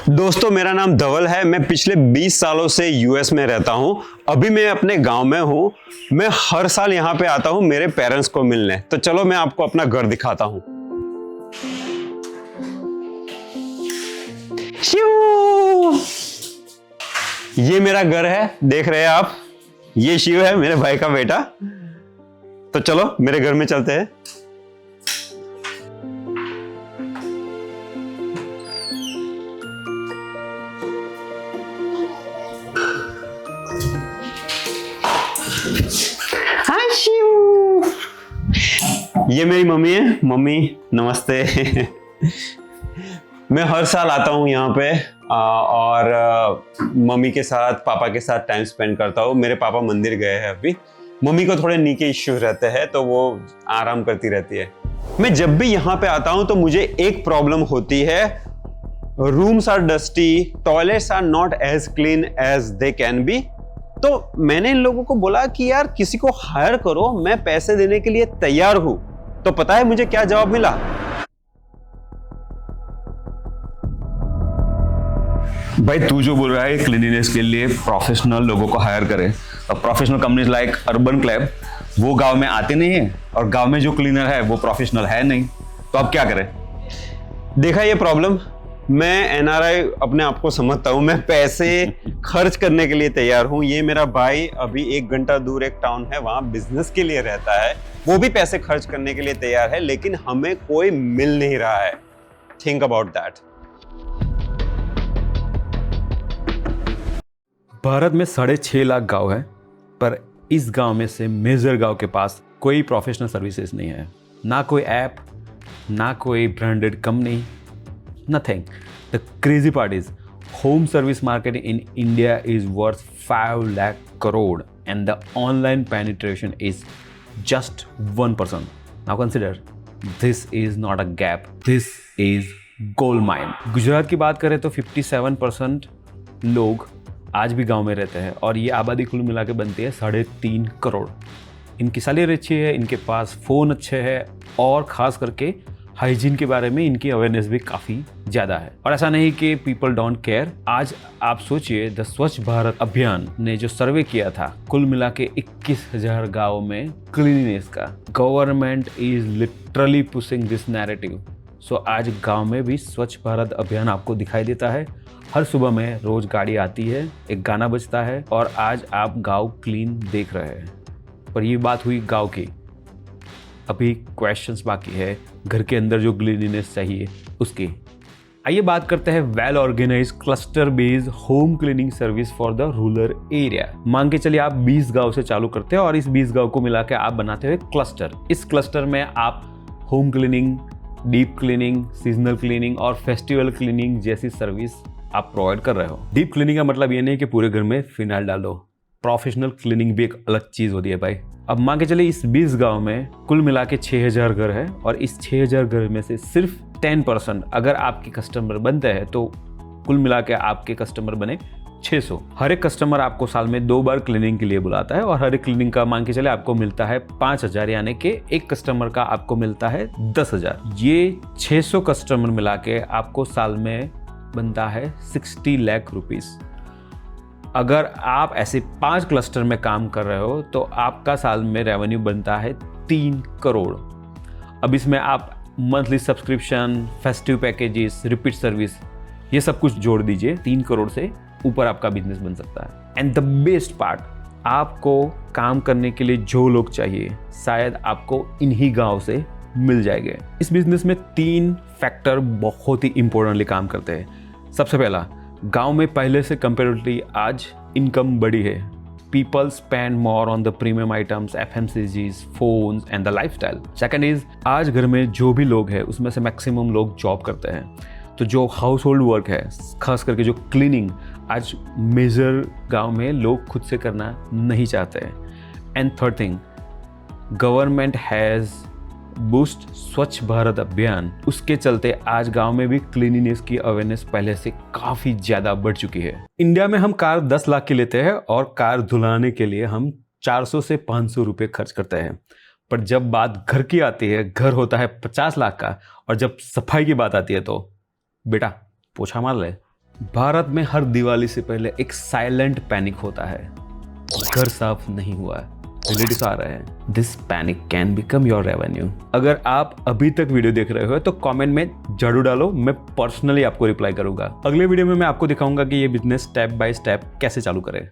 दोस्तों, मेरा नाम धवल है। मैं पिछले 20 सालों से यूएस में रहता हूं। अभी मैं अपने गांव में हूं। मैं हर साल यहां पे आता हूं मेरे पेरेंट्स को मिलने। तो चलो मैं आपको अपना घर दिखाता हूं। ये मेरा घर है, देख रहे हैं आप। ये शिव है, मेरे भाई का बेटा। तो चलो मेरे घर में चलते हैं। हाय शिव। ये मेरी मम्मी है। मम्मी नमस्ते। मैं हर साल आता हूँ यहाँ पे और मम्मी के साथ पापा के साथ टाइम स्पेंड करता हूँ। मेरे पापा मंदिर गए हैं अभी। मम्मी को थोड़े नी के इश्यू रहते हैं तो वो आराम करती रहती है। मैं जब भी यहाँ पे आता हूँ तो मुझे एक प्रॉब्लम होती है। Rooms are dusty, toilets are not as clean as they can be. तो मैंने इन लोगों को बोला कि यार किसी को हायर करो, मैं पैसे देने के लिए तैयार हूं। तो पता है मुझे क्या जवाब मिला? भाई तू जो बोल रहा है क्लीनिनेस के लिए प्रोफेशनल लोगों को हायर करे, और प्रोफेशनल कंपनीज लाइक अर्बन क्लैब वो गांव में आते नहीं है, और गांव में जो क्लीनर है वो प्रोफेशनल है नहीं। तो अब क्या करें? देखा ये प्रॉब्लम। मैं एनआरआई अपने आप को समझता हूं। मैं पैसे खर्च करने के लिए तैयार हूं। ये मेरा भाई अभी 1 घंटा दूर एक टाउन है, वहां बिजनेस के लिए रहता है। वो भी पैसे खर्च करने के लिए तैयार है, लेकिन हमें कोई मिल नहीं रहा है। Think about that. भारत में 6.5 लाख गांव है, पर इस गांव में से मेजर गांव के पास कोई प्रोफेशनल सर्विसेज नहीं है। ना कोई ऐप, ना कोई branded company, nothing. The crazy part is home service marketing in India is worth 5 lakh crore and the online penetration is just 1%. Now consider, this is not a gap, this is gold mine. Gujarat की बात करें तो 57% लोग आज भी गांव में रहते हैं और ये आबादी कुल मिला के बनती है 3.5 करोड़। इनकी सैलरी अच्छी है, इनके पास फ़ोन अच्छे हैं और ख़ास करके हाइजीन के बारे में इनकी अवेयरनेस भी काफ़ी ज़्यादा है। और ऐसा नहीं कि पीपल डोंट केयर। आज आप सोचिए, द स्वच्छ भारत अभियान ने जो सर्वे किया था कुल मिला के 21,000 गाँव में क्लीनिनेस का, government is literally pushing this narrative. So आज गांव में भी स्वच्छ भारत अभियान आपको दिखाई देता है। हर सुबह में रोज गाड़ी आती है, एक गाना बजता है और आज आप गांव क्लीन देख रहे हैं। पर ये बात हुई गांव की। अभी क्वेश्चंस बाकी है घर के अंदर जो क्लीनिनेस चाहिए उसकी। आइए बात करते हैं well organise cluster based home cleaning service for the rural area. मान के चलिए आप 20 गांव से चालू करते हैं और इस 20 गांव को मिला के आप बनाते हैं क्लस्टर। इस क्लस्टर में आप home cleaning, deep cleaning, seasonal cleaning और फेस्टिवल क्लीनिंग जैसी सर्विस आप प्रोवाइड कर रहे हो। डीप क्लीनिंग का मतलब ये नहीं कि पूरे घर में फिनाइल डाल दो। प्रोफेशनल क्लीनिंग भी एक अलग चीज होती है भाई। अब मान के चलिए इस 20 गांव में कुल मिला के 6,000 घर है और इस 6,000 घर में से सिर्फ 10% अगर आपके कस्टमर बनते हैं तो कुल मिला के आपके कस्टमर बने 600। हर एक कस्टमर आपको साल में 2 बार क्लीनिंग के लिए बुलाता है और हर एक क्लीनिंग का मान के चले आपको मिलता है 5,000, यानी कि एक कस्टमर का आपको मिलता है 10,000। ये 600 कस्टमर मिला के आपको साल में बनता है 60 लाख रुपीस। अगर आप ऐसे 5 क्लस्टर में काम कर रहे हो तो आपका साल में रेवेन्यू बनता है 3 करोड़। अब इसमें आप monthly subscription, festive packages, repeat service, ये सब कुछ जोड़ दीजिए, 3 करोड़ से ऊपर आपका बिजनेस बन सकता है। एंड द बेस्ट पार्ट, आपको काम करने के लिए जो लोग चाहिए शायद आपको इन्हीं गांव से मिल जाएंगे। इस बिजनेस में 3 फैक्टर बहुत ही इंपॉर्टेंटली काम करते हैं। सबसे पहला, गांव में पहले से कंपेरेटिवली आज इनकम बढ़ी है। People spend more on the premium items, FMCGs, phones and the lifestyle. Second is, आज घर में जो भी लोग हैं उसमें से मैक्सिमम लोग जॉब करते हैं, तो जो हाउस होल्ड वर्क है, खास करके जो क्लीनिंग, आज मेजर गांव में लोग खुद से करना नहीं चाहते हैं। And third thing, government has boost स्वच्छ भारत अभियान, उसके चलते आज गांव में भी क्लीनिनेस की अवेयरनेस पहले से काफी ज्यादा बढ़ चुकी है। इंडिया में हम कार 10 लाख की लेते हैं और कार धुलाने के लिए हम 400 से 500 रुपए खर्च करते हैं। पर जब बात घर की आती है, घर होता है 50 लाख का, और जब सफाई की बात आती है तो बेटा पोछा मार ले। भारत में हर दिवाली से पहले एक साइलेंट पैनिक होता है, घर साफ नहीं हुआ है, रिलेटिव्स आ रहे हैं। This panic can become your revenue. अगर आप अभी तक वीडियो देख रहे हो तो कमेंट में जरूर डालो, मैं पर्सनली आपको रिप्लाई करूंगा। अगले वीडियो में मैं आपको दिखाऊंगा कि ये बिजनेस स्टेप बाय स्टेप कैसे चालू करें।